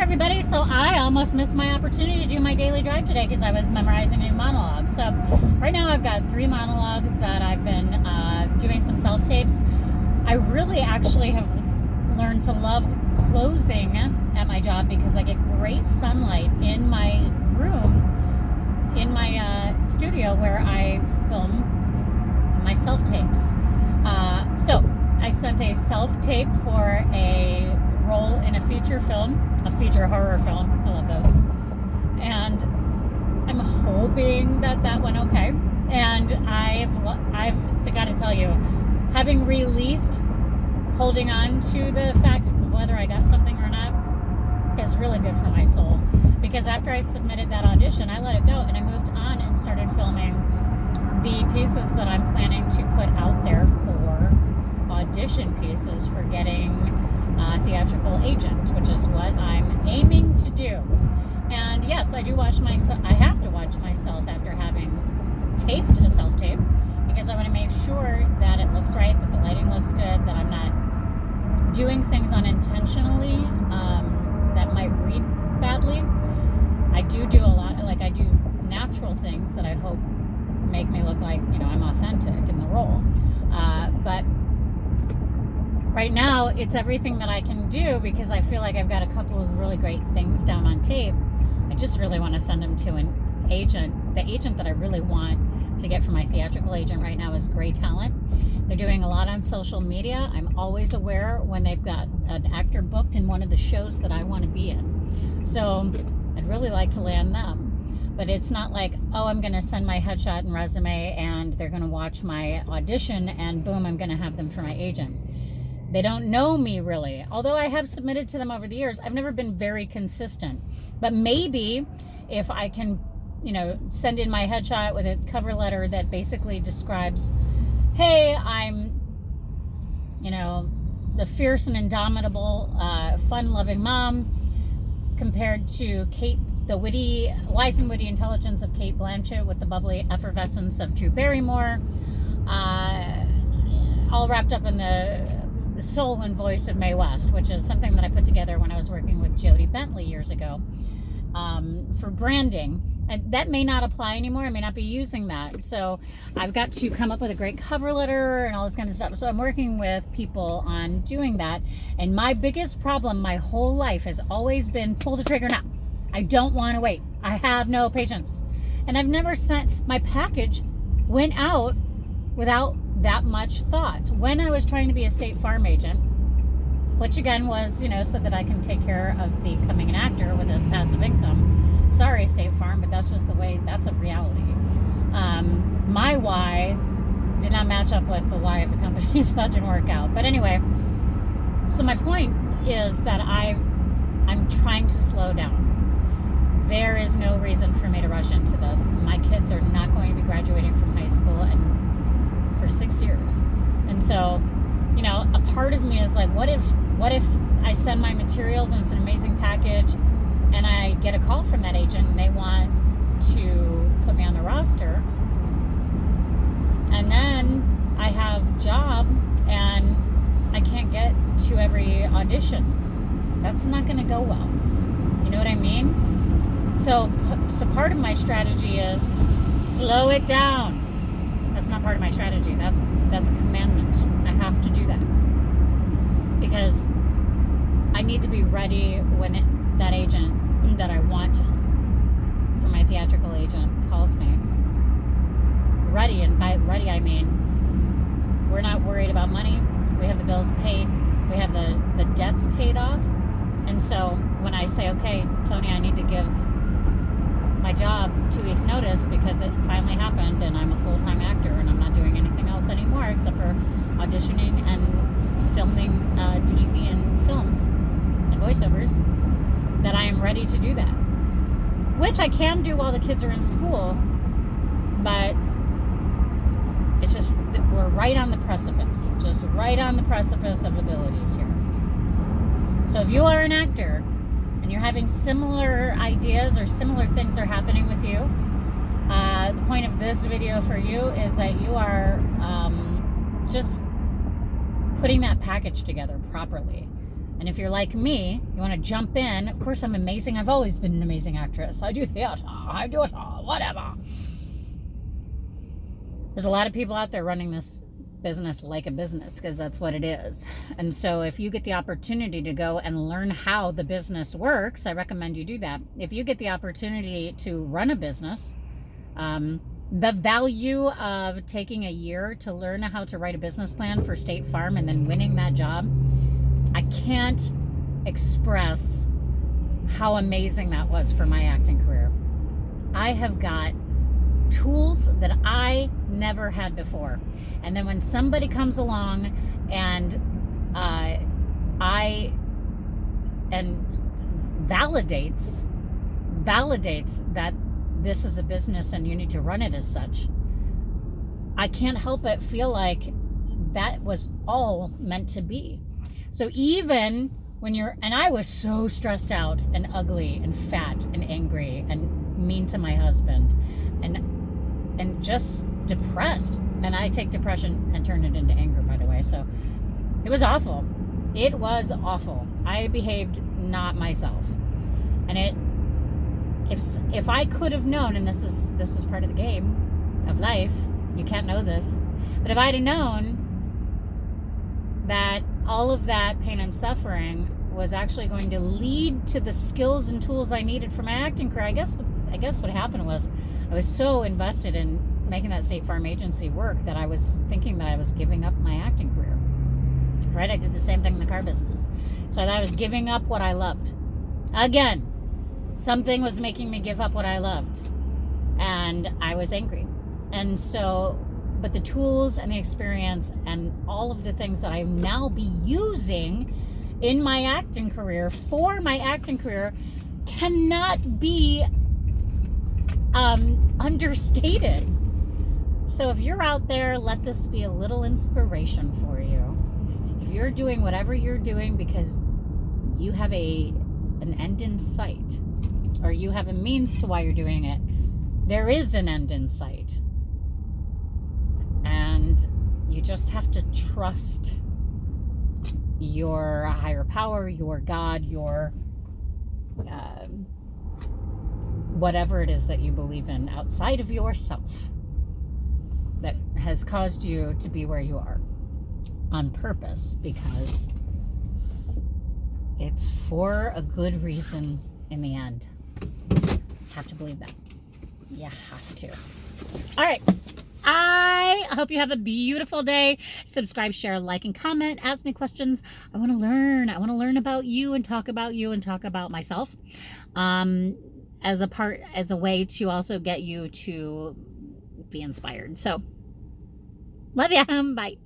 everybody. So I almost missed my opportunity to do my daily drive today because I was memorizing a new monologue. So right now I've got 3 monologues that I've been doing some self-tapes. I really actually have learned to love closing at my job because I get great sunlight in my room, in my studio where I film my self-tapes. So I sent a self-tape for a role in a feature film, a feature horror film. I love those. And I'm hoping that went okay. And I've got to tell you, having released, holding on to the fact of whether I got something or not is really good for my soul. Because after I submitted that audition, I let it go and I moved on and started filming the pieces that I'm planning to put out there for audition pieces for getting a theatrical agent, which is what I'm aiming to do. And yes, I do watch myself. I have to watch myself after having taped a self-tape because I want to make sure that it looks right, that the lighting looks good, that I'm not doing things unintentionally that might read badly. I do a lot, like I do natural things that I hope make me look like, I'm authentic in the role. But right now, it's everything that I can do because I feel like I've got a couple of really great things down on tape. I just really want to send them to an agent. The agent that I really want to get for my theatrical agent right now is Gray Talent. They're doing a lot on social media. I'm always aware when they've got an actor booked in one of the shows that I want to be in. So I'd really like to land them. But it's not like, I'm going to send my headshot and resume and they're going to watch my audition and boom, I'm going to have them for my agent. They don't know me really. Although I have submitted to them over the years, I've never been very consistent. But maybe if I can, send in my headshot with a cover letter that basically describes, hey, I'm, the fierce and indomitable, fun-loving mom compared to Kate, the wise and witty intelligence of Kate Blanchett with the bubbly effervescence of Drew Barrymore, all wrapped up in the soul and voice of Mae West, which is something that I put together when I was working with Jodie Bentley years ago for branding. And that may not apply anymore. I may not be using that. So I've got to come up with a great cover letter and all this kind of stuff. So I'm working with people on doing that. And my biggest problem my whole life has always been pull the trigger now. I don't want to wait. I have no patience. And I've never sent, my package went out without that much thought. When I was trying to be a State Farm agent, which again was, so that I can take care of becoming an actor with a passive income. Sorry, State Farm, but that's just the way, that's a reality. My why did not match up with the why of the company, so that didn't work out. But anyway, so my point is that I'm trying to slow down. There is no reason for me to rush into this. My kids are not going to be graduating from high school for 6 years. And so, a part of me is like, what if I send my materials and it's an amazing package and I get a call from that agent and they want to put me on the roster and then I have job and I can't get to every audition. That's not going to go well. You know what I mean? So part of my strategy is slow it down. That's not part of my strategy. That's a commandment. I have to do that because I need to be ready when that agent that I want for my theatrical agent calls me. Ready, and by ready I mean we're not worried about money. We have the bills paid. We have the debts paid off. And so when I say, okay, Tony, I need to give my job 2 weeks notice because it finally happened and I'm a full-time actor and I'm not doing anything else anymore except for auditioning and filming TV and films and voiceovers, that I am ready to do that, which I can do while the kids are in school, but it's just we're right on the precipice, just right on the precipice of abilities here. So if you are an actor and you're having similar ideas or similar things are happening with you, the point of this video for you is that you are just putting that package together properly. And if you're like me, you want to jump in. Of course, I'm amazing. I've always been an amazing actress. I do theater. I do it all. Whatever. There's a lot of people out there running this business like a business, because that's what it is. And so if you get the opportunity to go and learn how the business works, I recommend you do that. If you get the opportunity to run a business, the value of taking a year to learn how to write a business plan for State Farm and then winning that job, I can't express how amazing that was for my acting career. I have got tools that I never had before. And then when somebody comes along and validates that this is a business and you need to run it as such, I can't help but feel like that was all meant to be. So even when and I was so stressed out and ugly and fat and angry and mean to my husband and just depressed. And I take depression and turn it into anger, by the way. So it was awful. It was awful. I behaved not myself. And if I could have known, and this is part of the game of life, you can't know this, but if I'd have known that all of that pain and suffering was actually going to lead to the skills and tools I needed for my acting career, I guess what happened was I was so invested in making that State Farm agency work that I was thinking that I was giving up my acting career. Right? I did the same thing in the car business. So I was giving up what I loved. Again, something was making me give up what I loved. And I was angry. And so, but the tools and the experience and all of the things that I now be using in my acting career, for my acting career, cannot be understated. So if you're out there, let this be a little inspiration for you. If you're doing whatever you're doing because you have an end in sight, or you have a means to why you're doing it, there is an end in sight. And you just have to trust your higher power, your God, your whatever it is that you believe in outside of yourself that has caused you to be where you are on purpose, because it's for a good reason in the end. You have to believe that. You have to. All right. I hope you have a beautiful day. Subscribe, share, like, and comment. Ask me questions. I want to learn. I want to learn about you and talk about myself. As a way to also get you to be inspired. So, love ya. Bye.